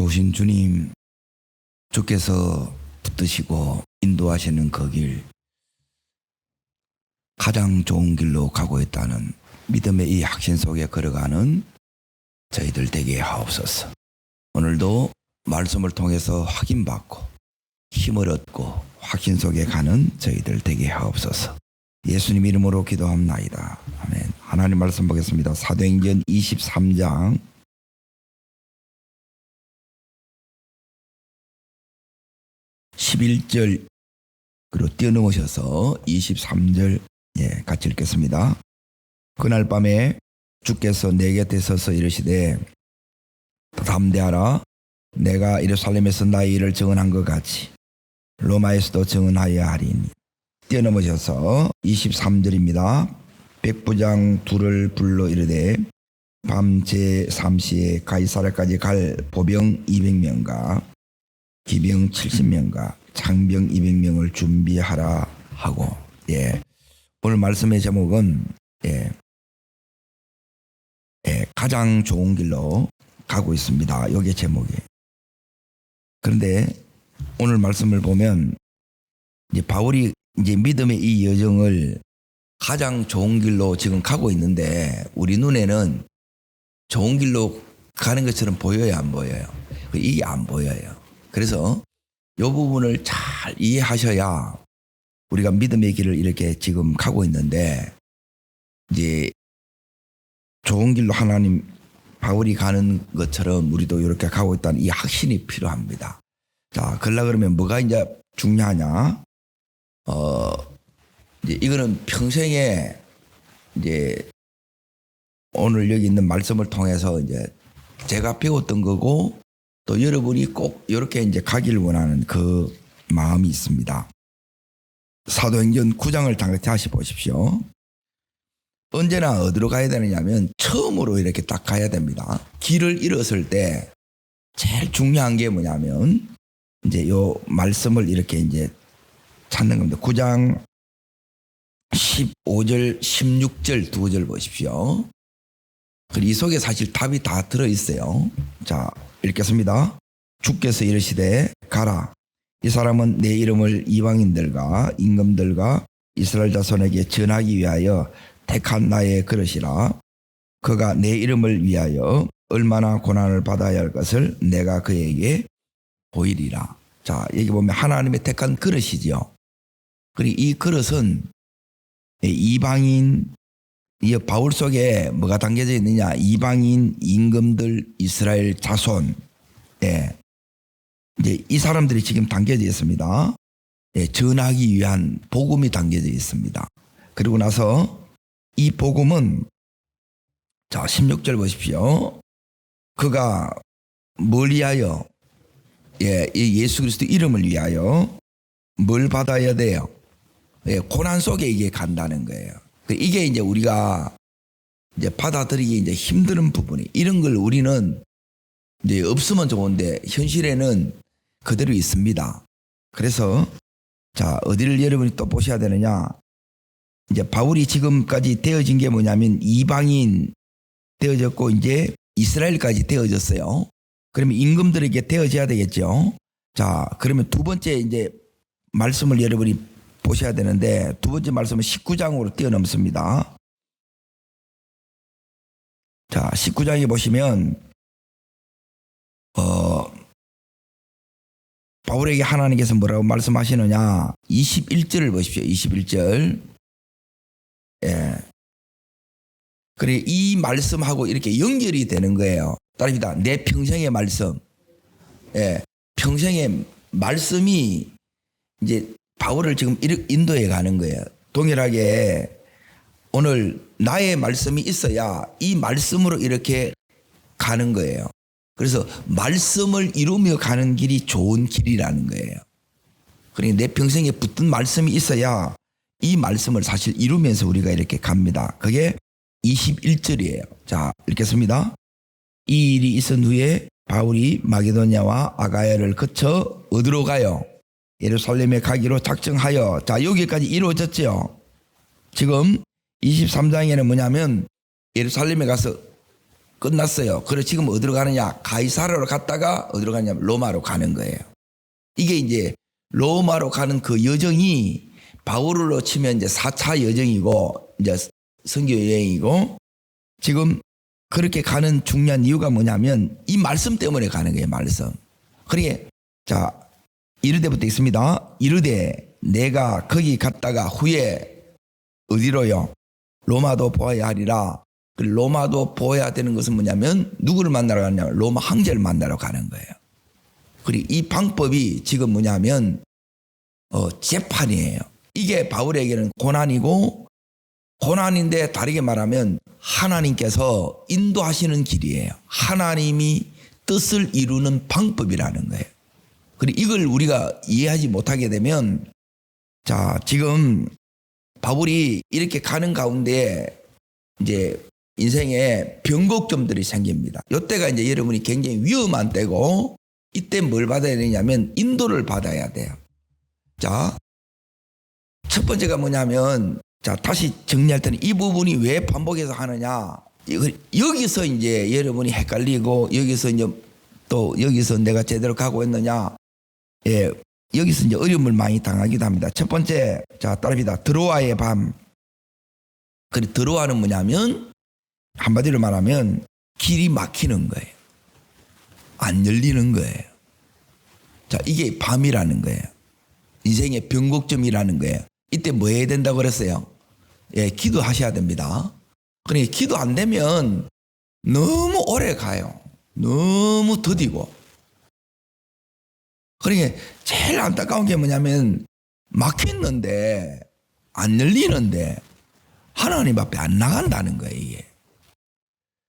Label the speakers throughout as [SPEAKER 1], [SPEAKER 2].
[SPEAKER 1] 좋으신 주님, 주께서 붙드시고 인도하시는 그 길, 가장 좋은 길로 가고 있다는 믿음의 이 확신 속에 걸어가는 저희들 되게 하옵소서. 오늘도 말씀을 통해서 확인받고 힘을 얻고 확신 속에 가는 저희들 되게 하옵소서. 예수님 이름으로 기도합나이다. 아멘. 하나님 말씀 보겠습니다. 사도행전 23장 11절 그리고 뛰어넘으셔서 23절 같이 읽겠습니다. 그날 밤에 주께서 내 곁에 서서 이르시되 담대하라. 내가 예루살렘에서 나의 일을 증언한 것 같이 로마에서도 증언하여 하리니. 뛰어넘으셔서 23절입니다. 백부장 둘을 불러 이르되 밤 제3시에 가이사랴까지 갈 보병 200명과 기병 70명과 창병 200명을 준비하라 하고, 오늘 말씀의 제목은 가장 좋은 길로 가고 있습니다. 여기 제목이. 그런데 오늘 말씀을 보면 이제 바울이 이제 믿음의 이 여정을 가장 좋은 길로 지금 가고 있는데 우리 눈에는 좋은 길로 가는 것처럼 보여요, 안 보여요? 이게 안 보여요. 그래서 이 부분을 잘 이해하셔야 우리가 믿음의 길을 이렇게 지금 가고 있는데, 이제 좋은 길로 하나님 바울이 가는 것처럼 우리도 이렇게 가고 있다는 이 확신이 필요합니다. 자, 그러면 뭐가 이제 중요하냐? 이제 이거는 평생에 이제 오늘 여기 있는 말씀을 통해서 이제 제가 배웠던 거고, 또 여러분이 꼭 이렇게 이제 가기를 원하는 그 마음이 있습니다. 사도행전 9장을 다시 보십시오. 언제나 어디로 가야 되느냐면 처음으로 이렇게 딱 가야 됩니다. 길을 잃었을 때 제일 중요한 게 뭐냐면 이제 요 말씀을 이렇게 이제 찾는 겁니다. 9장 15절, 16절 두 절 보십시오. 이 속에 사실 답이 다 들어있어요. 자, 읽겠습니다. 주께서 이르시되 가라. 이 사람은 내 이름을 이방인들과 임금들과 이스라엘 자손에게 전하기 위하여 택한 나의 그릇이라. 그가 내 이름을 위하여 얼마나 고난을 받아야 할 것을 내가 그에게 보이리라. 자, 여기 보면 하나님의 택한 그릇이죠. 그리고 이 그릇은 이방인, 이 바울 속에 뭐가 담겨져 있느냐? 이방인, 임금들, 이스라엘 자손. 이제 이 사람들이 지금 담겨져 있습니다. 전하기 위한 복음이 담겨져 있습니다. 그리고 나서 이 복음은, 자, 16절 보십시오. 그가 뭘 위하여, 예수 그리스도 이름을 위하여 뭘 받아야 돼요? 고난 속에 이게 간다는 거예요. 이게 이제 우리가 이제 받아들이기 이제 힘든 부분이, 이런 걸 우리는 이제 없으면 좋은데 현실에는 그대로 있습니다. 그래서 자, 어디를 여러분이 또 보셔야 되느냐? 이제 바울이 지금까지 되어진 게 뭐냐면 이방인 되어졌고 이제 이스라엘까지 되어졌어요. 그러면 임금들에게 되어져야 되겠죠. 자, 그러면 두 번째 이제 말씀을 여러분이 보셔야 되는데, 두 번째 말씀은 19장으로 뛰어넘습니다. 자, 19장에 보시면 바울에게 하나님께서 뭐라고 말씀하시느냐? 21절을 보십시오. 21절. 그래, 이 말씀하고 이렇게 연결이 되는 거예요. 따릅니다. 내 평생의 말씀. 평생의 말씀이 이제 바울을 지금 인도해 가는 거예요. 동일하게 오늘 나의 말씀이 있어야 이 말씀으로 이렇게 가는 거예요. 그래서 말씀을 이루며 가는 길이 좋은 길이라는 거예요. 그러니까 내 평생에 붙은 말씀이 있어야 이 말씀을 사실 이루면서 우리가 이렇게 갑니다. 그게 21절이에요. 자, 읽겠습니다. 이 일이 있은 후에 바울이 마게도냐와 아가야를 거쳐 어디로 가요? 예루살렘에 가기로 작정하여. 자, 여기까지 이루어졌죠. 지금 23장에는 뭐냐면 예루살렘에 가서 끝났어요. 그래서 지금 어디로 가느냐? 가이사라로 갔다가 어디로 가냐면 로마로 가는 거예요. 이게 이제 로마로 가는 그 여정이 바울로 치면 이제 4차 여정이고 이제 선교 여행이고 지금 그렇게 가는 중요한 이유가 뭐냐면 이 말씀 때문에 가는 거예요. 말씀. 그러니까 자 이르되부터 있습니다. 이르되 내가 거기 갔다가 후에 어디로요? 로마도 보아야 하리라. 로마도 보아야 되는 것은 뭐냐면 누구를 만나러 가느냐면 로마 황제를 만나러 가는 거예요. 그리고 이 방법이 지금 뭐냐면 재판이에요. 이게 바울에게는 고난이고 고난인데 다르게 말하면 하나님께서 인도하시는 길이에요. 하나님이 뜻을 이루는 방법이라는 거예요. 그리고 이걸 우리가 이해하지 못하게 되면 자 지금 바울이 이렇게 가는 가운데 이제 인생에 변곡점들이 생깁니다. 이때가 이제 여러분이 굉장히 위험한 때고 이때 뭘 받아야 되냐면 인도를 받아야 돼요. 자, 첫 번째가 뭐냐면 자 다시 정리할 때는 이 부분이 왜 반복해서 하느냐 여기서 이제 여러분이 헷갈리고 여기서 이제 또 여기서 내가 제대로 가고 있느냐 예 여기서 이제 어려움을 많이 당하기도 합니다. 첫 번째 자 따릅니다. 드로아의 밤. 그 드로아는 뭐냐면 한마디로 말하면 길이 막히는 거예요. 안 열리는 거예요. 자 이게 밤이라는 거예요. 인생의 변곡점이라는 거예요. 이때 뭐 해야 된다고 그랬어요? 예, 기도하셔야 됩니다. 그러니까 기도 안 되면 너무 오래 가요. 너무 더디고. 그러니까 제일 안타까운 게 뭐냐면 막혔는데 안 열리는데 하나님 앞에 안 나간다는 거예요, 이게.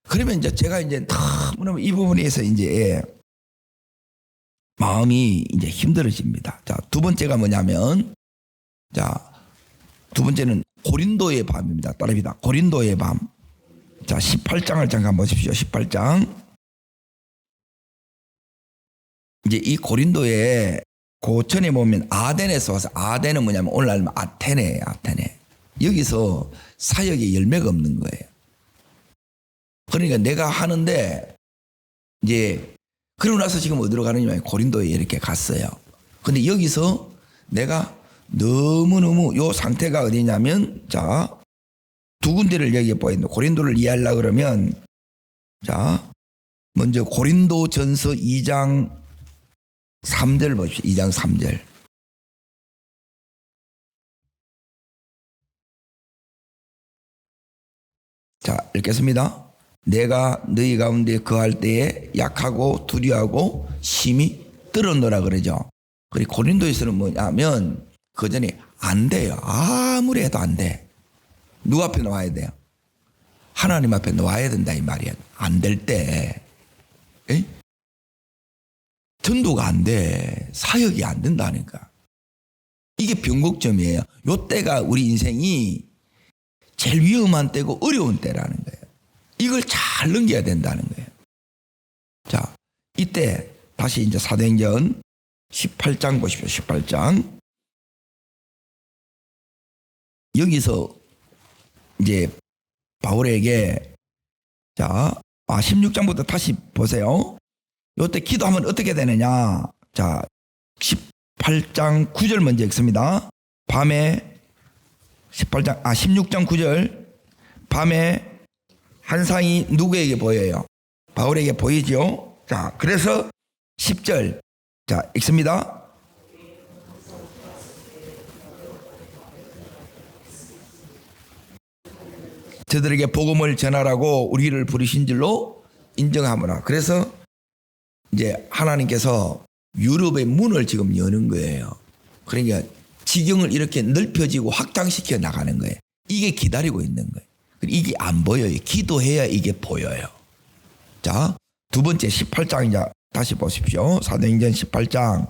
[SPEAKER 1] 그러면 이제 제가 이제 너무너무 이 부분에서 이제 마음이 이제 힘들어집니다. 자, 두 번째가 뭐냐면 자, 두 번째는 고린도의 밤입니다. 따릅니다. 고린도의 밤. 자, 18장을 잠깐 보십시오. 18장. 이제 이 고린도에 고전에 보면 아덴에서 와서 아덴은 뭐냐면 오늘날 아테네예요. 아테네. 여기서 사역에 열매가 없는 거예요. 그러니까 내가 하는데 이제 그러고 나서 지금 어디로 가느냐 고린도에 이렇게 갔어요. 근데 여기서 내가 너무너무 요 상태가 어디냐면 자, 두 군데를 여기에 보였는데 고린도를 이해하려고 그러면 자, 먼저 고린도전서 2장 3절 보십시오. 2장 3절. 자, 읽겠습니다. 내가 너희 가운데 거할 때에 약하고 두려워하고 심히 떨었노라 그러죠. 그리고 고린도에서는 뭐냐면 그 전에 안 돼요. 아무리 해도 안 돼. 누구 앞에 놓아야 돼요? 하나님 앞에 놓아야 된다 이 말이야. 안 될 때. 에? 전도가 안 돼. 사역이 안 된다니까. 이게 변곡점이에요. 요 때가 우리 인생이 제일 위험한 때고 어려운 때라는 거예요. 이걸 잘 넘겨야 된다는 거예요. 자, 이때 다시 이제 사도행전 18장 보십시오. 18장. 여기서 이제 바울에게 자, 16장부터 다시 보세요. 요때 기도하면 어떻게 되느냐. 자, 18장 9절 먼저 읽습니다. 밤에 16장 9절 밤에 한 상이 누구에게 보여요? 바울에게 보이죠? 자, 그래서 10절 자, 읽습니다. 저들에게 복음을 전하라고 우리를 부르신 줄로 인정하므라. 그래서 이제 하나님께서 유럽의 문을 지금 여는 거예요. 그러니까 지경을 이렇게 넓혀지고 확장시켜 나가는 거예요. 이게 기다리고 있는 거예요. 이게 안 보여요. 기도해야 이게 보여요. 자, 두 번째 18장 이제 다시 보십시오. 사도행전 18장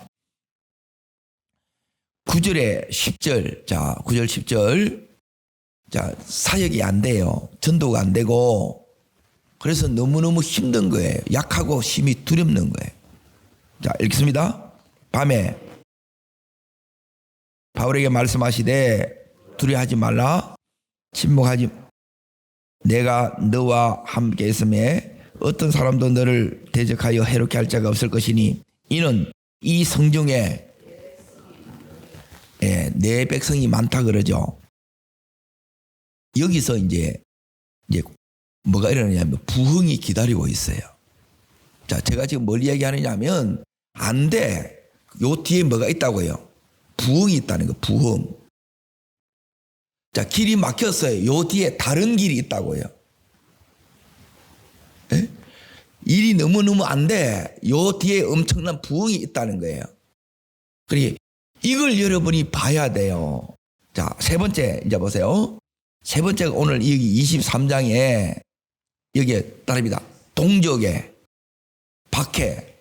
[SPEAKER 1] 9절에 10절. 자, 9절 10절. 자, 사역이 안 돼요. 전도가 안 되고 그래서 너무너무 힘든 거예요. 약하고 심히 두렵는 거예요. 자, 읽습니다. 밤에 바울에게 말씀하시되 두려워하지 말라. 침묵하지 내가 너와 함께 있음에 어떤 사람도 너를 대적하여 해롭게 할 자가 없을 것이니 이는 이 성중에 내 백성이 많다 그러죠. 여기서 이제 뭐가 일어나냐면 부흥이 기다리고 있어요. 자, 제가 지금 뭘 이야기하느냐면 안 돼. 요 뒤에 뭐가 있다고요? 부흥이 있다는 거, 부흥. 자, 길이 막혔어요. 요 뒤에 다른 길이 있다고요. 에? 일이 너무너무 안 돼. 요 뒤에 엄청난 부흥이 있다는 거예요. 그러니 이걸 여러분이 봐야 돼요. 자, 세 번째 이제 보세요. 세 번째가 오늘 여기 23장에 여기에 따릅니다. 동족의 박해.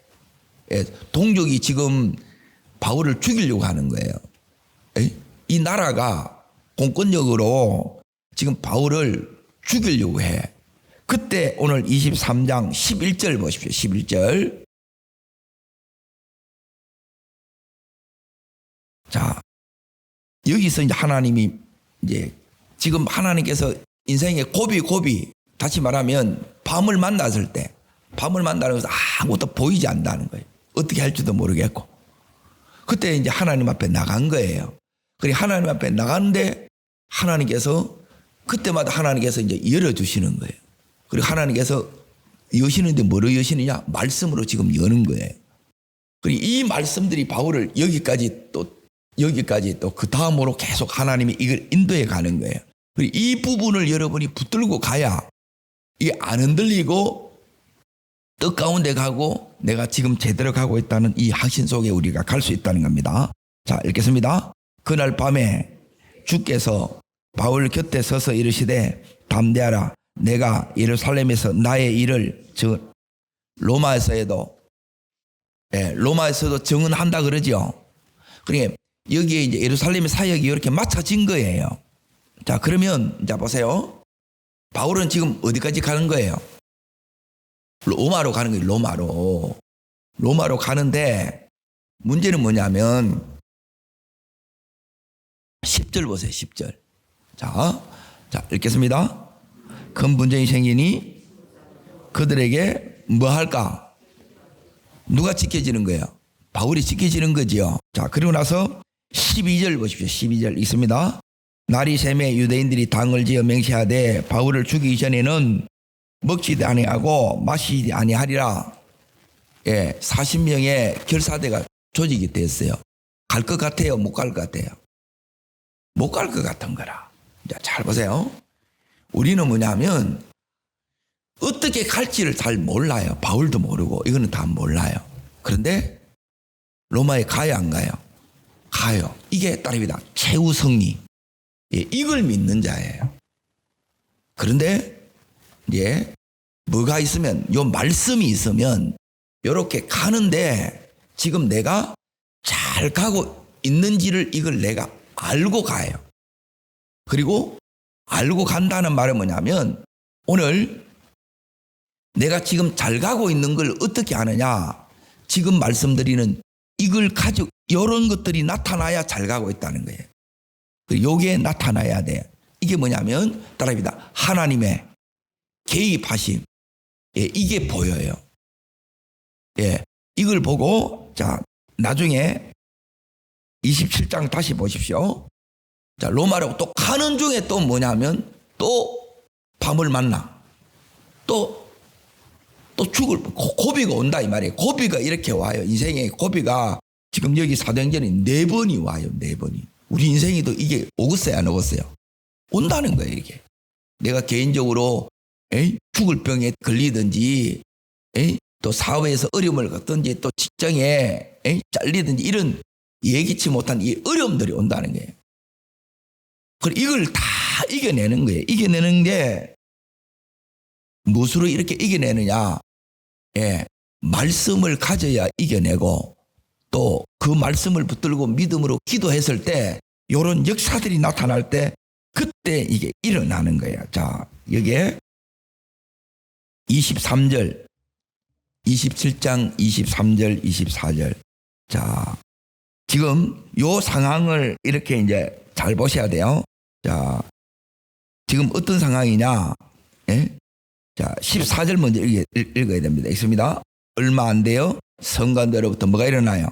[SPEAKER 1] 동족이 지금 바울을 죽이려고 하는 거예요. 이 나라가 공권력으로 지금 바울을 죽이려고 해. 그때 오늘 23장 11절 보십시오. 11절. 자, 여기서 이제 하나님이 이제 지금 하나님께서 인생의 고비 다시 말하면 밤을 만났을 때 밤을 만나면서 아무것도 보이지 않는다는 거예요. 어떻게 할지도 모르겠고. 그때 이제 하나님 앞에 나간 거예요. 그리고 하나님 앞에 나가는데 하나님께서 그때마다 하나님께서 이제 열어주시는 거예요. 그리고 하나님께서 여시는데 뭐로 여시느냐? 말씀으로 지금 여는 거예요. 그리고 이 말씀들이 바울을 여기까지 또 그 다음으로 계속 하나님이 이걸 인도해 가는 거예요. 그리고 이 부분을 여러분이 붙들고 가야 이게 안 흔들리고 뜻 가운데 가고 내가 지금 제대로 가고 있다는 이 확신 속에 우리가 갈 수 있다는 겁니다. 자, 읽겠습니다. 그날 밤에 주께서 바울 곁에 서서 이르시되 담대하라. 내가 예루살렘에서 나의 일을 로마에서도 증언한다 그러죠. 그러니까 여기에 이제 예루살렘의 사역이 이렇게 맞춰진 거예요. 자, 그러면 이제 보세요. 바울은 지금 어디까지 가는 거예요? 로마로 가는 거예요. 로마로 가는데 문제는 뭐냐면 10절 보세요. 10절. 자, 읽겠습니다. 큰 분쟁이 생기니 그들에게 뭐 할까? 누가 지켜지는 거예요? 바울이 지켜지는 거지요. 자, 그리고 나서 12절 보십시오. 12절 있습니다. 날이 새매 유대인들이 당을 지어 맹세하되 바울을 죽이기 전에는 먹지도 아니하고 마시지 아니하리라. 40명의 결사대가 조직이 됐어요. 갈 것 같아요? 못 갈 것 같아요? 못 갈 것 같은 거라. 자, 잘 보세요. 우리는 뭐냐면 어떻게 갈지를 잘 몰라요. 바울도 모르고 이거는 다 몰라요. 그런데 로마에 가요, 안 가요? 가요. 이게 따릅니다. 최후 승리. 이걸 믿는 자예요. 그런데 이제 뭐가 있으면, 요 말씀이 있으면 이렇게 가는데 지금 내가 잘 가고 있는지를 이걸 내가 알고 가요. 그리고 알고 간다는 말은 뭐냐면 오늘 내가 지금 잘 가고 있는 걸 어떻게 아느냐? 지금 말씀드리는 이걸 가지고 이런 것들이 나타나야 잘 가고 있다는 거예요. 요게 나타나야 돼. 이게 뭐냐면 따라합니다. 하나님의 개입하심. 이게 보여요. 이걸 보고 자, 나중에 27장 다시 보십시오. 자, 로마로 또 가는 중에 또 뭐냐면 또 밤을 만나. 또 죽을 고비가 온다 이 말이에요. 고비가 이렇게 와요. 인생의 고비가 지금 여기 사도행전에 4번이 와요. 4번이. 우리 인생에도 이게 오겠어요, 안 오겠어요? 온다는 거예요, 이게. 내가 개인적으로 죽을 병에 걸리든지 또 사회에서 어려움을 겪든지 또 직장에 잘리든지 이런 예기치 못한 이 어려움들이 온다는 거예요. 그리고 이걸 다 이겨내는 거예요. 이겨내는 게 무엇으로 이렇게 이겨내느냐? 말씀을 가져야 이겨내고 또 그 말씀을 붙들고 믿음으로 기도했을 때 이런 역사들이 나타날 때 그때 이게 일어나는 거예요. 자, 여기에 23절, 27장 23절, 24절. 자, 지금 요 상황을 이렇게 이제 잘 보셔야 돼요. 자, 지금 어떤 상황이냐? 자, 14절 먼저 읽어야 됩니다. 읽습니다. 얼마 안 돼요. 성관대로부터 뭐가 일어나요?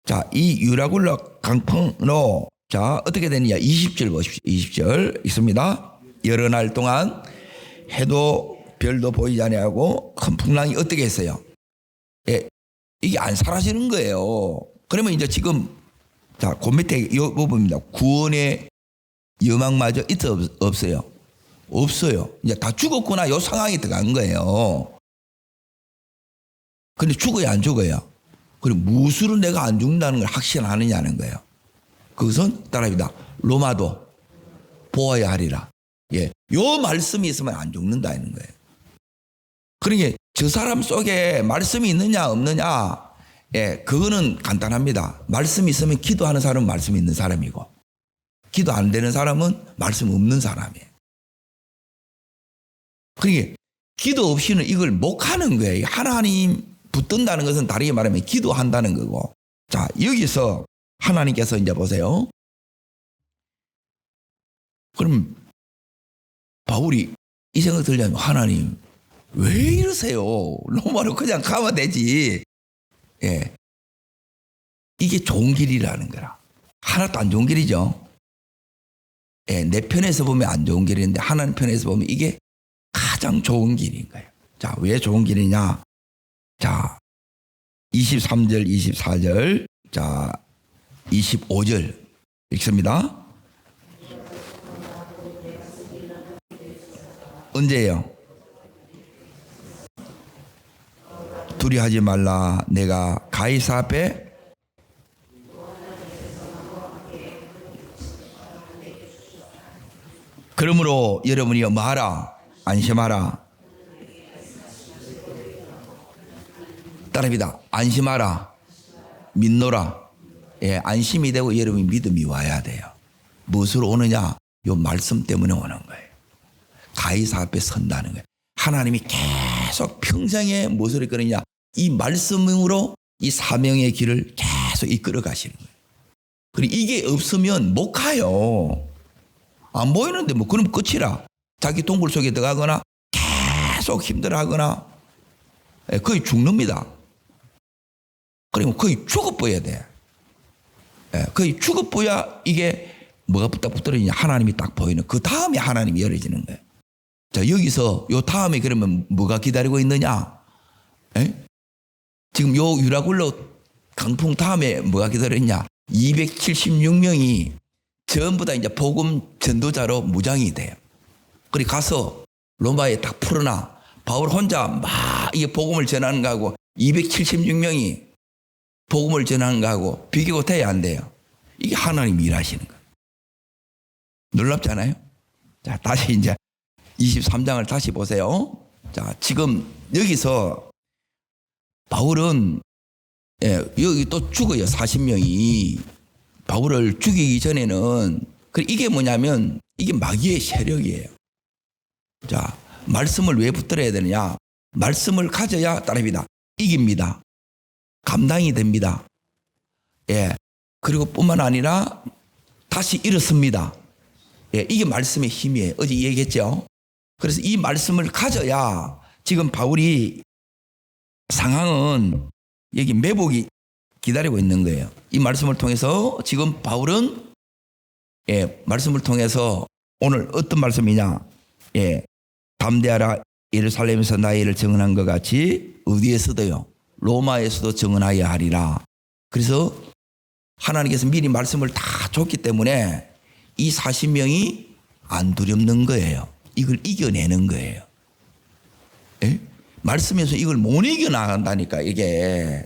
[SPEAKER 1] 자, 이 유라굴라 강풍으로 자, 어떻게 되느냐? 20절 보십시오. 20절 읽습니다. 여러 날 동안 해도 별도 보이지 아니하고 큰 풍랑이 어떻게 했어요? 예, 이게 안 사라지는 거예요. 그러면 이제 지금 자, 그 밑에 이 부분입니다. 구원의 여망마저 있어 없어요? 없어요. 이제 다 죽었구나. 요 상황이 들어간 거예요. 근데 죽어야 안 죽어요? 그럼 무엇으로 내가 안 죽는다는 걸 확신하느냐는 거예요. 그것은 따라합니다. 로마도 보아야 하리라. 예, 요 말씀이 있으면 안 죽는다는 거예요. 그러니까 저 사람 속에 말씀이 있느냐 없느냐, 예, 그거는 간단합니다. 말씀이 있으면 기도하는 사람은 말씀이 있는 사람이고, 기도 안 되는 사람은 말씀 없는 사람이에요. 그러니까 기도 없이는 이걸 못 하는 거예요. 하나님 붙든다는 것은 다르게 말하면 기도한다는 거고. 자, 여기서 하나님께서 이제 보세요. 그럼 바울이 이 생각 들려면 하나님 왜 이러세요? 로마로 그냥 가면 되지. 예, 이게 좋은 길이라는 거라. 하나도 안 좋은 길이죠. 예, 내 편에서 보면 안 좋은 길인데 하나님 편에서 보면 이게 가장 좋은 길인 거예요. 자, 왜 좋은 길이냐? 자, 23절, 24절, 자, 25절 읽습니다. 언제예요? 두려워하지 말라. 내가 가이사 앞에 그러므로 여러분이 뭐하라? 안심하라. 따라합니다. 안심하라. 믿노라. 예, 안심이 되고 여러분이 믿음이 와야 돼요. 무엇으로 오느냐? 요 말씀 때문에 오는 거예요. 가이사 앞에 선다는 거예요. 하나님이 계속 평생에 무엇을 이끌느냐? 이 말씀으로 이 사명의 길을 계속 이끌어 가시는 거예요. 그리고 이게 없으면 못 가요. 안 보이는데 뭐 그럼 끝이라. 자기 동굴 속에 들어가거나 계속 힘들어하거나 거의 죽습니다. 그리고 거의 죽어버려야 돼. 거의 죽어버려야 이게 뭐가 딱 붙들어지냐? 하나님이 딱 보이는. 그 다음에 하나님이 열어지는 거예요. 자, 여기서 요 다음에 그러면 뭐가 기다리고 있느냐? 지금 요 유라굴로 강풍 다음에 뭐가 기다렸냐? 276명이 전부 다 이제 복음 전도자로 무장이 돼요. 그리고 가서 로마에 딱 풀어놔. 바울 혼자 막 이게 복음을 전하는 거하고 276명이 복음을 전하는 거하고 비교가 돼야 안 돼요. 이게 하나님이 일하시는 거예요. 놀랍잖아요? 자, 다시 이제 23장을 다시 보세요. 자, 지금 여기서 바울은 여기 또 죽어요. 40명이. 바울을 죽이기 전에는 이게 뭐냐면 이게 마귀의 세력이에요. 자, 말씀을 왜 붙들어야 되느냐? 말씀을 가져야 따릅니다. 이깁니다. 감당이 됩니다. 예. 그리고 뿐만 아니라 다시 일어섭니다. 예, 이게 말씀의 힘이에요. 어제 얘기했죠. 그래서 이 말씀을 가져야 지금 바울이 상황은 여기 매복이 기다리고 있는 거예요. 이 말씀을 통해서 지금 바울은 말씀을 통해서 오늘 어떤 말씀이냐? 담대하라. 예루살렘에서 나의 일을 증언한 것 같이 어디에서도요? 로마에서도 증언하여야 하리라. 그래서 하나님께서 미리 말씀을 다 줬기 때문에 이 40명이 안 두렵는 거예요. 이걸 이겨내는 거예요. 말씀에서 이걸 못 이겨나간다니까. 이게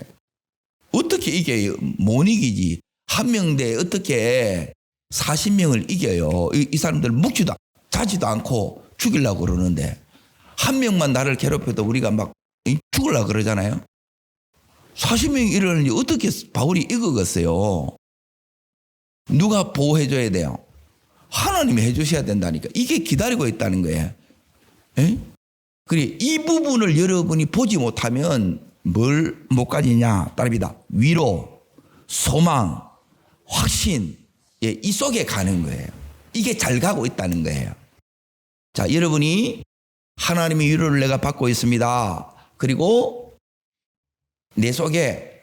[SPEAKER 1] 어떻게 이겨요? 못 이기지. 한 명대 어떻게 40명을 이겨요? 이 사람들 묵지도 자지도 않고 죽이려고 그러는데 한 명만 나를 괴롭혀도 우리가 막 죽으려고 그러잖아요. 40명이 이러는데 어떻게 바울이 이기겠어요? 누가 보호해줘야 돼요? 하나님이 해주셔야 된다니까. 이게 기다리고 있다는 거예요. 그래, 이 부분을 여러분이 보지 못하면 뭘 못 가지냐? 따릅니다. 위로, 소망, 확신, 이 속에 가는 거예요. 이게 잘 가고 있다는 거예요. 자, 여러분이 하나님의 위로를 내가 받고 있습니다. 그리고 내 속에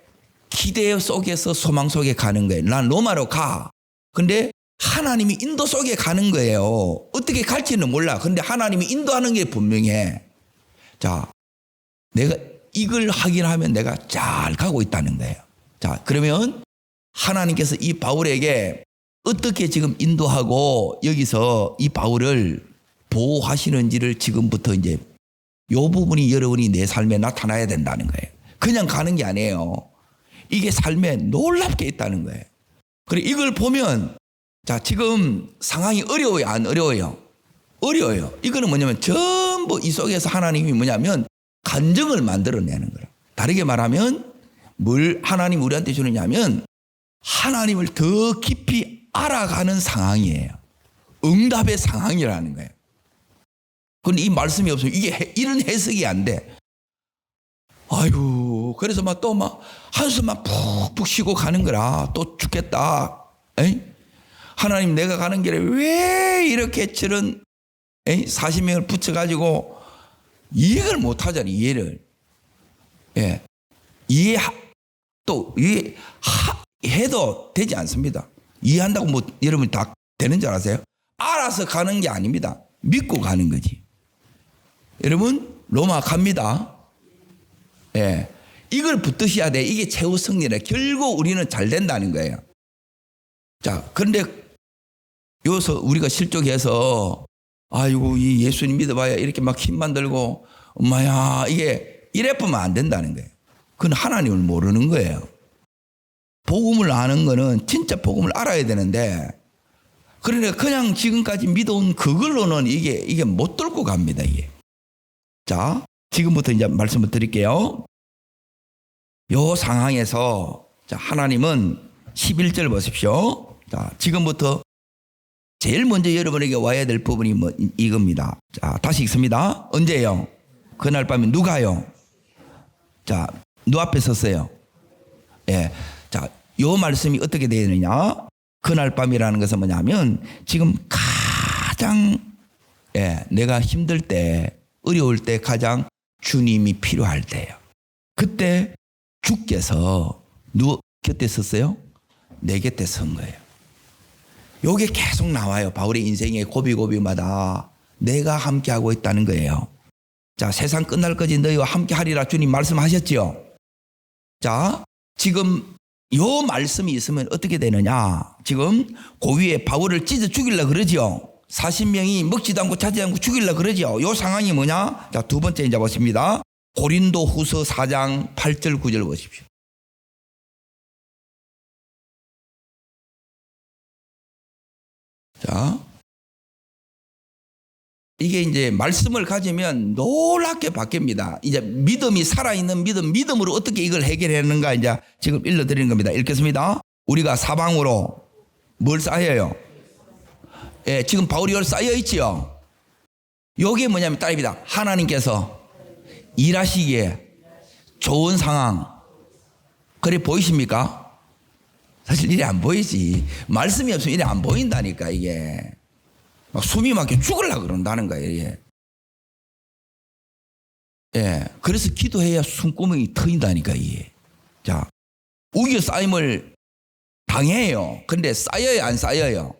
[SPEAKER 1] 기대 속에서 소망 속에 가는 거예요. 난 로마로 가. 근데 하나님이 인도 속에 가는 거예요. 어떻게 갈지는 몰라. 근데 하나님이 인도하는 게 분명해. 자, 내가 이걸 확인하면 내가 잘 가고 있다는 거예요. 자, 그러면 하나님께서 이 바울에게 어떻게 지금 인도하고 여기서 이 바울을 보호하시는지를 지금부터 이제 요 부분이 여러분이 내 삶에 나타나야 된다는 거예요. 그냥 가는 게 아니에요. 이게 삶에 놀랍게 있다는 거예요. 그리고 이걸 보면 자, 지금 상황이 어려워요, 안 어려워요? 어려워요. 이거는 뭐냐면 전부 이 속에서 하나님이 뭐냐면 간증을 만들어내는 거예요. 다르게 말하면 뭘 하나님 우리한테 주느냐면 하나님을 더 깊이 알아가는 상황이에요. 응답의 상황이라는 거예요. 그런데 이 말씀이 없으면 이게 이런 해석이 안 돼. 아유, 그래서 막 또 막 한숨만 푹푹 쉬고 가는 거라. 또 죽겠다. 에이? 하나님 내가 가는 길에 왜 이렇게 저런 40명을 붙여가지고 이해를 못하잖아요. 이해를. 예. 이해해도 되지 않습니다. 이해한다고 뭐 여러분 다 되는 줄 아세요? 알아서 가는 게 아닙니다. 믿고 가는 거지. 여러분 로마 갑니다. 예. 이걸 붙드셔야 돼. 이게 최후 승리래. 결국 우리는 잘 된다는 거예요. 자, 그런데 여기서 우리가 실족해서 아이고 이 예수님 믿어봐야 이렇게 막 힘만 들고 엄마야 이게 이래 보면 안 된다는 거예요. 그건 하나님을 모르는 거예요. 복음을 아는 거는 진짜 복음을 알아야 되는데 그러니까 그냥 지금까지 믿어온 그걸로는 이게 못 뚫고 갑니다. 이게. 자, 지금부터 이제 말씀을 드릴게요. 요 상황에서 자, 하나님은 11절 보십시오. 자, 지금부터 제일 먼저 여러분에게 와야 될 부분이 뭐 이겁니다. 자, 다시 읽습니다. 언제요? 그날 밤에 누가요? 자, 누 앞에 섰어요? 예. 자, 요 말씀이 어떻게 되느냐? 그날 밤이라는 것은 뭐냐면 지금 가장 내가 힘들 때, 어려울 때 가장 주님이 필요할 때예요. 그때 주께서 누구 곁에 섰어요? 내 곁에 선 거예요. 요게 계속 나와요. 바울의 인생의 고비고비마다 내가 함께하고 있다는 거예요. 자, 세상 끝날 까지 너희와 함께하리라 주님 말씀하셨죠. 자, 지금 요 말씀이 있으면 어떻게 되느냐? 지금 고위에 바울을 찢어 죽이려고 그러죠. 40명이 먹지도 않고 자지 않고 죽이려고 그러죠. 요 상황이 뭐냐? 자, 두 번째 이제 보십니다. 고린도 후서 4장 8절 9절 보십시오. 자, 이게 이제 말씀을 가지면 놀랍게 바뀝니다. 이제 믿음이 살아있는 믿음으로 어떻게 이걸 해결하는가 이제 지금 일러드리는 겁니다. 읽겠습니다. 우리가 사방으로 뭘 쌓여요? 예, 지금 바울이 여기 쌓여 있지요. 이게 뭐냐면 딸입니다. 하나님께서 일하시기에 좋은 상황. 그래 보이십니까? 사실 이래 안 보이지. 말씀이 없으면 이래 안 보인다니까 이게. 막 숨이 막혀 죽으려고 그런다는 거예요. 이게. 예. 그래서 기도해야 숨구멍이 트인다니까 이게. 자, 우겨 쌓임을 당해요. 근데 쌓여요 안 쌓여요?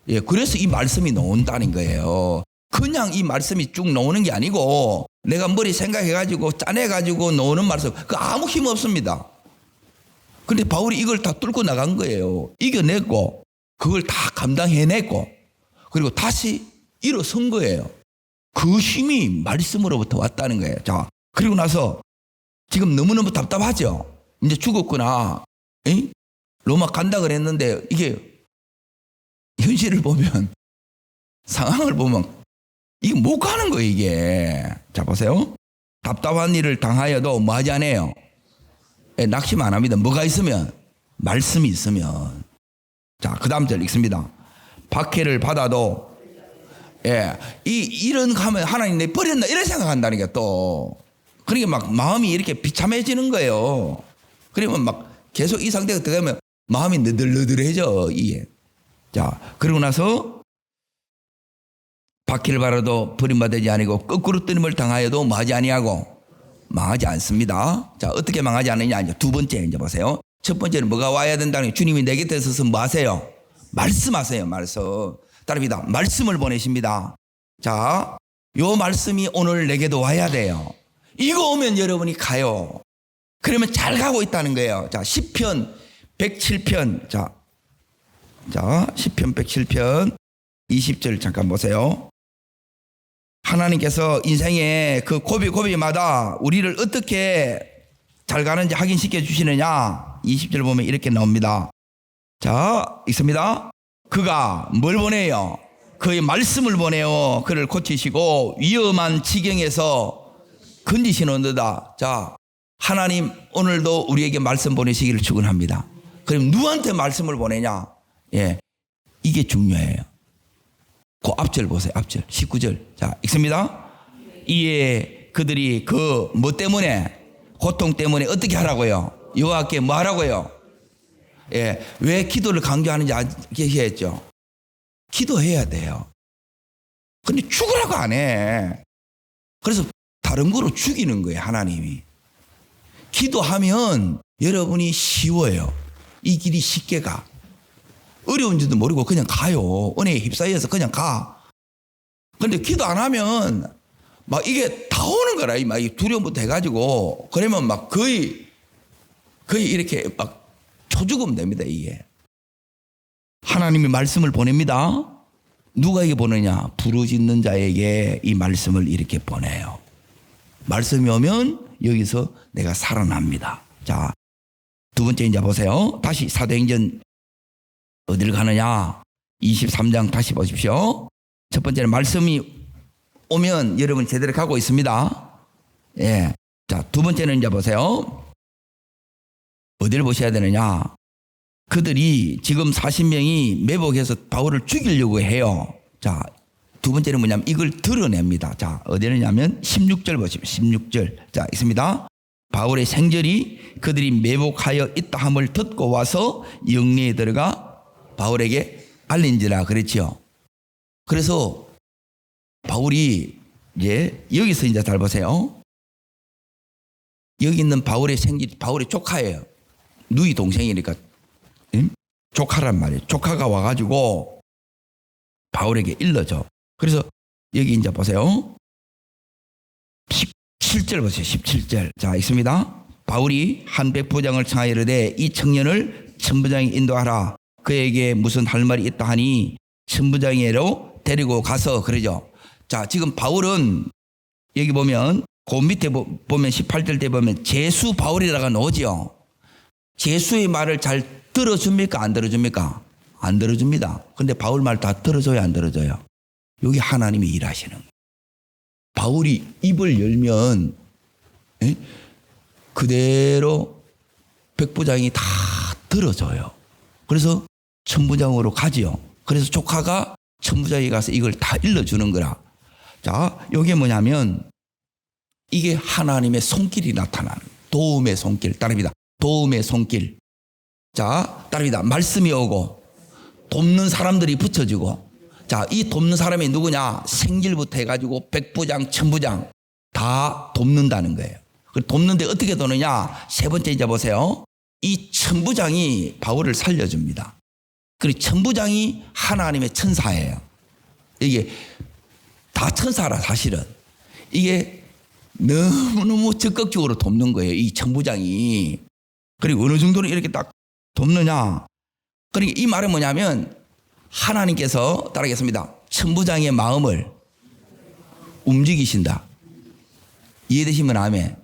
[SPEAKER 1] 예. 그래서 이 말씀이 나온다는 거예요. 그냥 이 말씀이 쭉 나오는 게 아니고 내가 머리 생각해가지고 짜내가지고 나오는 말씀 그 아무 힘 없습니다. 근데 바울이 이걸 다 뚫고 나간 거예요. 이겨냈고 그걸 다 감당해냈고 그리고 다시 일어선 거예요. 그 힘이 말씀으로부터 왔다는 거예요. 자, 그리고 나서 지금 너무너무 답답하죠. 이제 죽었구나. 에이? 로마 간다 그랬는데 이게 현실을 보면 상황을 보면 이게 못 가는 거예요. 이게. 자, 보세요. 답답한 일을 당하여도 뭐 하지 않아요? 낙심 안 합니다. 뭐가 있으면? 말씀이 있으면. 자, 그 다음 절 읽습니다. 박해를 받아도 이런 하면 하나님 내 버렸나 이런 생각한다는 게 또 그러니까 막 마음이 이렇게 비참해지는 거예요. 그러면 막 계속 이 상태가 들어가면 마음이 너덜너덜해져 이게. 자, 그리고 나서 바퀴를 밟아도 버림받지 아니고 거꾸로 뜨림을 당하여도 뭐하지 아니하고 망하지 않습니다. 자, 어떻게 망하지 않느냐? 이제 두 번째 이제 보세요. 첫 번째는 뭐가 와야 된다는 게 주님이 내 곁에 서서 뭐 하세요? 말씀하세요. 말씀. 따릅니다. 말씀을 보내십니다. 자, 요 말씀이 오늘 내게도 와야 돼요. 이거 오면 여러분이 가요. 그러면 잘 가고 있다는 거예요. 자, 시편 107편. 자, 시편 107편 20절 잠깐 보세요. 하나님께서 인생의 그 고비고비마다 우리를 어떻게 잘 가는지 확인시켜 주시느냐. 20절 보면 이렇게 나옵니다. 자, 있습니다. 그가 뭘 보내요? 그의 말씀을 보내요. 그를 고치시고 위험한 지경에서 건지시는도다. 자, 하나님 오늘도 우리에게 말씀 보내시기를 축원합니다. 그럼 누구한테 말씀을 보내냐? 예, 이게 중요해요. 그 앞절 보세요. 앞절 19절. 자, 읽습니다. 이에 그들이 그 뭐 때문에, 고통 때문에 어떻게 하라고요? 여호와께 뭐 하라고요? 예, 왜 기도를 강조하는지 아시겠죠? 기도해야 돼요. 근데 죽으라고 안 해. 그래서 다른 거로 죽이는 거예요, 하나님이. 기도하면 여러분이 쉬워요. 이 길이 쉽게 가. 어려운 줄도 모르고 그냥 가요. 은혜에 휩싸여서 그냥 가. 근데 기도 안 하면 막 이게 다 오는 거라. 막 두려움부터 해가지고. 그러면 막 거의 이렇게 막 초죽음 됩니다, 이게. 하나님이 말씀을 보냅니다. 누가에게 보내냐? 부르짖는 자에게 이 말씀을 이렇게 보내요. 말씀이 오면 여기서 내가 살아납니다. 자, 두 번째 이제 보세요. 다시 사도행전 어디를 가느냐? 23장 다시 보십시오. 첫 번째는 말씀이 오면 여러분 제대로 가고 있습니다. 예. 자, 두 번째는 이제 보세요. 어디를 보셔야 되느냐? 그들이 지금 40명이 매복해서 바울을 죽이려고 해요. 자, 두 번째는 뭐냐면 이걸 드러냅니다. 자, 어디느냐면 16절 보십시오. 16절. 자, 있습니다. 바울의 생절이 그들이 매복하여 있다 함을 듣고 와서 영내에 들어가 바울에게 알린지라 그랬지요. 그래서 바울이 이제 여기서 이제 잘 보세요. 여기 있는 바울의 생질이 바울의 조카예요. 누이 동생이니까 조카란 말이에요. 조카가 와가지고 바울에게 일러줘. 그래서 여기 이제 보세요. 17절 보세요. 17절. 자, 있습니다. 바울이 한 백부장을 청하여 이르되 이 청년을 천부장이 인도하라. 그에게 무슨 할 말이 있다 하니 천부장에로 데리고 가서 그러죠. 자, 지금 바울은 여기 보면 그 밑에 보면 18절 때 보면 제수 바울이라고 나오죠. 제수의 말을 잘 들어줍니까? 안 들어줍니까? 안 들어줍니다. 근데 바울 말 다 들어줘요? 안 들어줘요? 여기 하나님이 일하시는 거예요. 바울이 입을 열면 그대로 백부장이 다 들어줘요. 그래서 천부장으로 가지요. 그래서 조카가 천부장에 가서 이걸 다 일러주는 거라. 자, 이게 뭐냐면 이게 하나님의 손길이 나타나는 도움의 손길. 따릅니다. 도움의 손길. 자, 따릅니다. 말씀이 오고 돕는 사람들이 붙여지고. 자, 이 돕는 사람이 누구냐? 생길부터 해가지고 백부장, 천부장 다 돕는다는 거예요. 돕는데 어떻게 도느냐? 세 번째 이제 보세요. 이 천부장이 바울을 살려줍니다. 그리고 천부장이 하나님의 천사예요. 이게 다 천사라 사실은. 이게 너무너무 적극적으로 돕는 거예요. 이 천부장이. 그리고 어느 정도로 이렇게 딱 돕느냐. 그러니까 이 말은 뭐냐면 하나님께서 따르겠습니다. 천부장의 마음을 움직이신다. 이해되시면 아멘.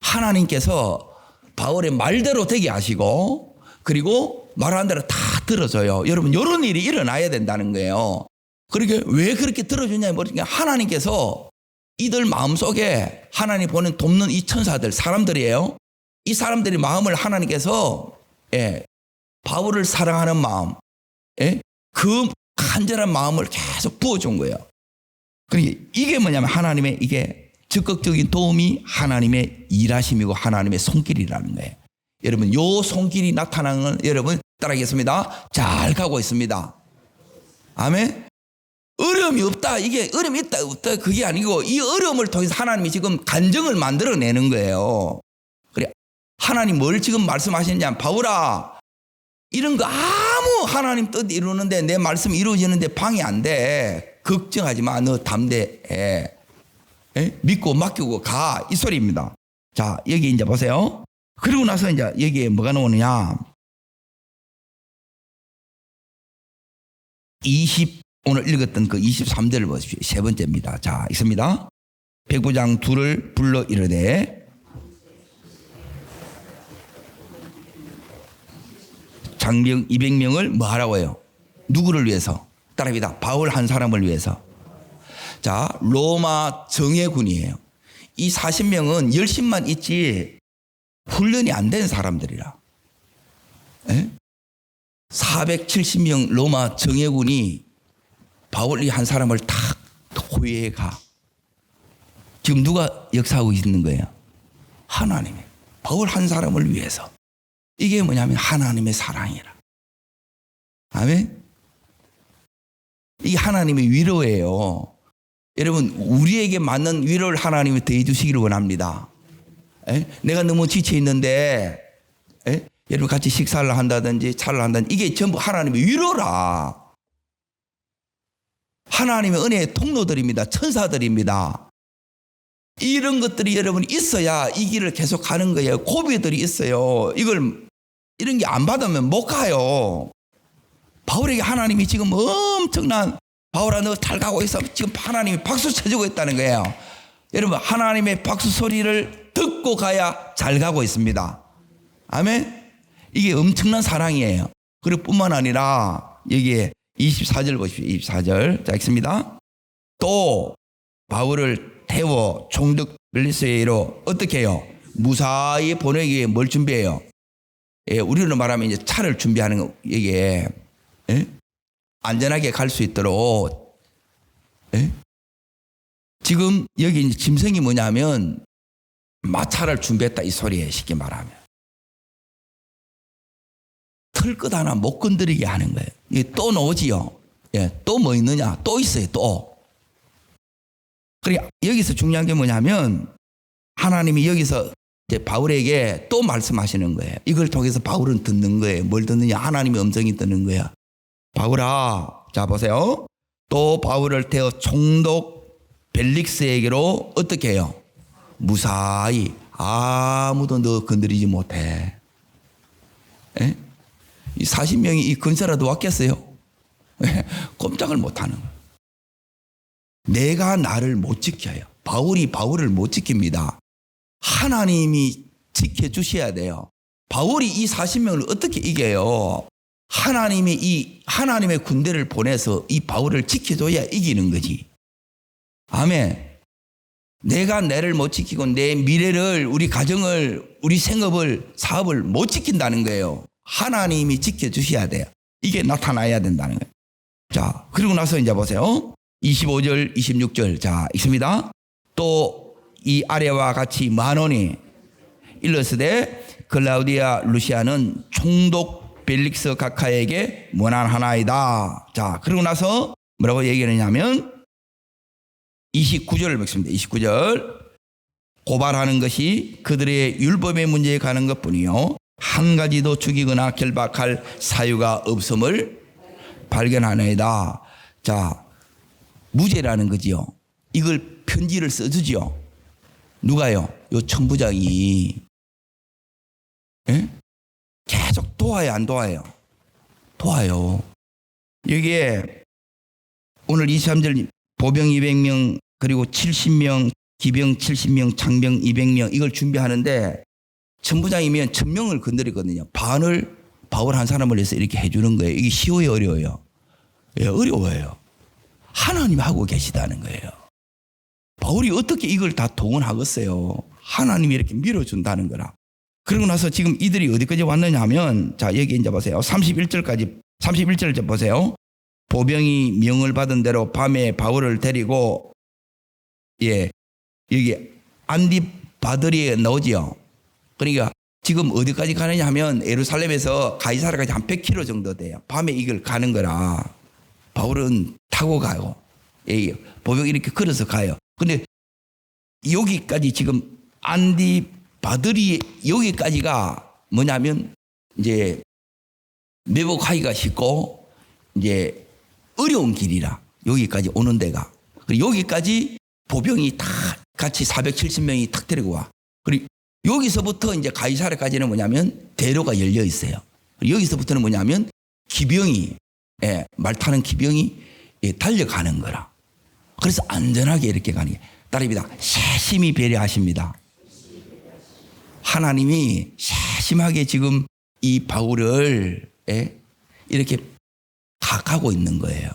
[SPEAKER 1] 하나님께서 바울의 말대로 되게 하시고 그리고 말하는 대로 다 들어줘요. 여러분 이런 일이 일어나야 된다는 거예요. 그러니까 왜 그렇게 들어주냐 모르니까 하나님께서 이들 마음속에 하나님 보낸 돕는 이 천사들 사람들이에요. 이 사람들의 마음을 하나님께서 바울을 사랑하는 마음 그 간절한 마음을 계속 부어준 거예요. 그러니까 이게 뭐냐면 하나님의 이게 적극적인 도움이 하나님의 일하심이고 하나님의 손길이라는 거예요. 여러분 요 손길이 나타나는 건 여러분 따라하겠습니다. 잘 가고 있습니다. 아멘. 어려움이 없다. 이게 어려움이 있다 없다 그게 아니고 이 어려움을 통해서 하나님이 지금 간증을 만들어내는 거예요. 그래 하나님 뭘 지금 말씀하시느냐. 바울아 이런 거 아무 하나님 뜻 이루는데 내 말씀 이루어지는데 방해 안 돼. 걱정하지 마. 너 담대해. 믿고 맡기고 가. 이 소리입니다. 자 여기 이제 보세요. 그리고 나서 이제 여기에 뭐가 나오느냐. 오늘 읽었던 그 23절을 보십시오. 세 번째입니다. 자, 있습니다. 백부장 둘을 불러 이르되 장병 200명을 뭐 하라고요? 누구를 위해서? 따라합니다. 바울 한 사람을 위해서. 자, 로마 정예군이에요. 이 40명은 열심만 있지 훈련이 안 된 사람들이라. 470명 로마 정예군이 바울이 한 사람을 탁 호위해 가. 지금 누가 역사하고 있는 거예요? 하나님이. 바울 한 사람을 위해서. 이게 뭐냐면 하나님의 사랑이라. 아멘? 이게 하나님의 위로예요. 여러분 우리에게 맞는 위로를 하나님이 더해 주시기를 원합니다. 내가 너무 지쳐 있는데 여러분 같이 식사를 한다든지 차를 한다든지 이게 전부 하나님의 위로라. 하나님의 은혜의 통로들입니다. 천사들입니다. 이런 것들이 여러분 있어야 이 길을 계속 가는 거예요. 고비들이 있어요. 이런 게 안 받으면 못 가요. 바울에게 하나님이 지금 엄청난 바울아 너 잘 가고 있어. 지금 하나님이 박수 쳐주고 있다는 거예요. 여러분 하나님의 박수 소리를 듣고 가야 잘 가고 있습니다. 아멘. 이게 엄청난 사랑이에요. 그리고 뿐만 아니라 여기에 24절 보십시오. 24절. 자, 읽습니다. 또 바울을 태워 총독 벨리스에로 어떻게 해요? 무사히 보내기 위해 뭘 준비해요? 우리로 말하면 이제 차를 준비하는 거, 이게 안전하게 갈 수 있도록. 지금 여기 이제 짐승이 뭐냐면 마차를 준비했다 이 소리예요. 쉽게 말하면. 털끝 하나 못 건드리게 하는 거예요. 이게 또 나오지요. 또 뭐 있느냐? 또 있어요. 또. 그래 여기서 중요한 게 뭐냐면 하나님이 여기서 이제 바울에게 또 말씀하시는 거예요. 이걸 통해서 바울은 듣는 거예요. 뭘 듣느냐? 하나님의 음성이 듣는 거야. 바울아, 자 보세요. 또 바울을 태워 총독 벨릭스에게로 어떻게 해요? 무사히 아무도 너 건드리지 못해. 이 40명이 이 근처라도 왔겠어요? 꼼짝을 못하는 거예요. 내가 나를 못 지켜요. 바울이 바울을 못 지킵니다. 하나님이 지켜주셔야 돼요. 바울이 이 40명을 어떻게 이겨요? 하나님이 이 하나님의 군대를 보내서 이 바울을 지켜줘야 이기는 거지. 아멘. 내가 나를 못 지키고 내 미래를, 우리 가정을, 우리 생업을, 사업을 못 지킨다는 거예요. 하나님이 지켜주셔야 돼요. 이게 나타나야 된다는 거예요. 자, 그리고 나서 이제 보세요. 25절, 26절. 자, 있습니다. 또 이 아래와 같이 만원이 일러스되 클라우디아 루시아는 총독 벨릭스 각하에게 원한하나이다. 자, 그리고 나서 뭐라고 얘기하느냐면 29절을 읽습니다. 29절. 고발하는 것이 그들의 율법의 문제에 가는 것뿐이요 한 가지도 죽이거나 결박할 사유가 없음을 발견하나이다. 자, 무죄라는 거지요. 이걸 편지를 써주지요. 누가요? 요 천부장이. 계속 도와요, 안 도와요? 도와요. 여기에 오늘 23절 보병 200명 그리고 70명, 기병 70명, 장병 200명 이걸 준비하는데 천부장이면 1000명을 건드리거든요. 반을 바울 한 사람을 위해서 이렇게 해주는 거예요. 이게 쉬워요, 어려워요? 어려워요. 하나님이 하고 계시다는 거예요. 바울이 어떻게 이걸 다 동원하겠어요? 하나님이 이렇게 밀어준다는 거라. 그러고 나서 지금 이들이 어디까지 왔느냐 하면, 자, 여기 이제 보세요. 31절 보세요. 보병이 명을 받은 대로 밤에 바울을 데리고, 여기 안디바드리에 나오지요. 그러니까 지금 어디까지 가느냐 하면 예루살렘에서 가이사라까지 한 100km 정도 돼요. 밤에 이걸 가는 거라. 바울은 타고 가요. 예, 보병이 이렇게 걸어서 가요. 근데 여기까지 지금 안디 바들이 여기까지가 뭐냐면 이제 매복하기가 쉽고 이제 어려운 길이라 여기까지 오는 데가. 그리고 여기까지 보병이 다 같이 470명이 탁 데리고 와. 그리고 여기서부터 이제 가이사랴까지는 뭐냐면 대로가 열려 있어요. 그리고 여기서부터는 뭐냐면 기병이 말 타는 기병이 달려가는 거라. 그래서 안전하게 이렇게 가는 게 따릅니다. 세심히 배려하십니다. 하나님이 세심하게 지금 이 바울을 이렇게 가고 있는 거예요.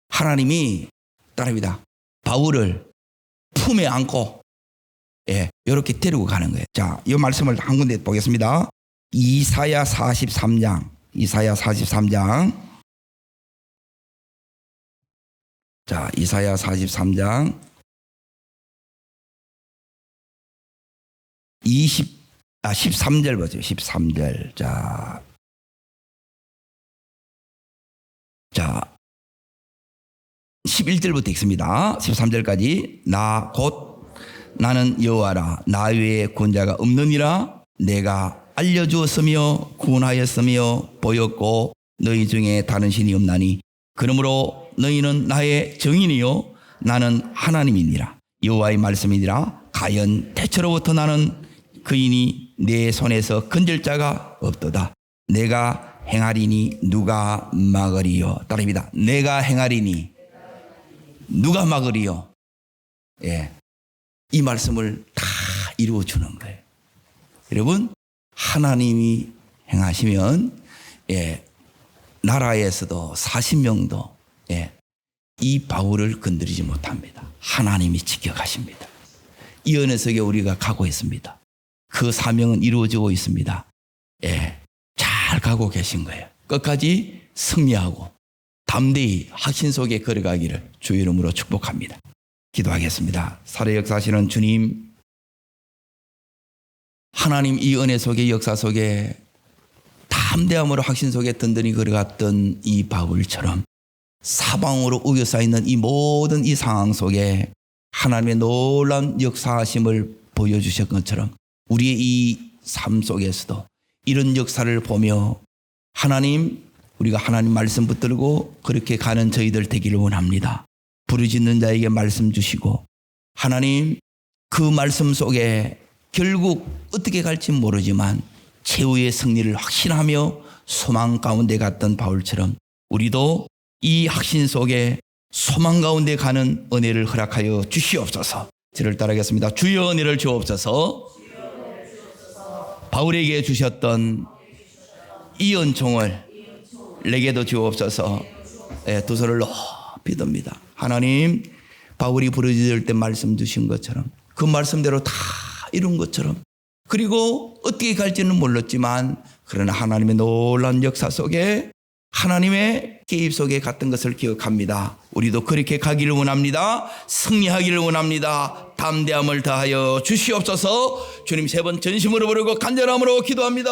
[SPEAKER 1] 하나님이 따릅니다. 바울을 품에 안고 이렇게 데리고 가는 거예요. 자, 이 말씀을 한 군데 보겠습니다. 이사야 43장. 자, 이사야 43장 13절 보세요. 13절. 자, 11절부터 읽습니다. 13절까지. 나는 여호와라. 나 외에 구원자가 없느니라. 내가 알려주었으며 구원하였으며 보였고 너희 중에 다른 신이 없나니 그러므로 너희는 나의 증인이요 나는 하나님이니라. 여호와의 말씀이니라. 가연 태초로부터 나는 그이니 내 손에서 건질 자가 없도다. 내가 행하리니 누가 막으리요. 따릅니다. 내가 행하리니 누가 막으리요. 이 말씀을 다 이루어 주는 거예요. 여러분, 하나님이 행하시면 나라에서도 40명도 이 바울을 건드리지 못합니다. 하나님이 지켜가십니다. 이 은혜 속에 우리가 가고 있습니다. 그 사명은 이루어지고 있습니다. 잘 가고 계신 거예요. 끝까지 승리하고 담대히 확신 속에 걸어가기를 주의 이름으로 축복합니다. 기도하겠습니다. 살의 역사하시는 주님, 하나님 이 은혜 속에 역사 속에 담대함으로 확신 속에 든든히 걸어갔던 이 바울처럼 사방으로 우겨싸있는 이 모든 이 상황 속에 하나님의 놀라운 역사하심을 보여주신 것처럼 우리의 이 삶 속에서도 이런 역사를 보며 하나님, 우리가 하나님 말씀 붙들고 그렇게 가는 저희들 되기를 원합니다. 부르짖는 자에게 말씀 주시고 하나님 그 말씀 속에 결국 어떻게 갈지 모르지만 최후의 승리를 확신하며 소망 가운데 갔던 바울처럼 우리도 이 확신 속에 소망 가운데 가는 은혜를 허락하여 주시옵소서. 저를 따라하겠습니다. 주여 은혜를 주옵소서. 바울에게 주셨던 이 은총을 내게도 주옵소서. 두 손을 높이 듭니다. 하나님, 바울이 부르짖을 때 말씀 주신 것처럼 그 말씀대로 다 이룬 것처럼 그리고 어떻게 갈지는 몰랐지만 그러나 하나님의 놀라운 역사 속에 하나님의 개입 속에 갔던 것을 기억합니다. 우리도 그렇게 가기를 원합니다. 승리하기를 원합니다. 담대함을 다하여 주시옵소서. 주님 세 번 전심으로 부르고 간절함으로 기도합니다.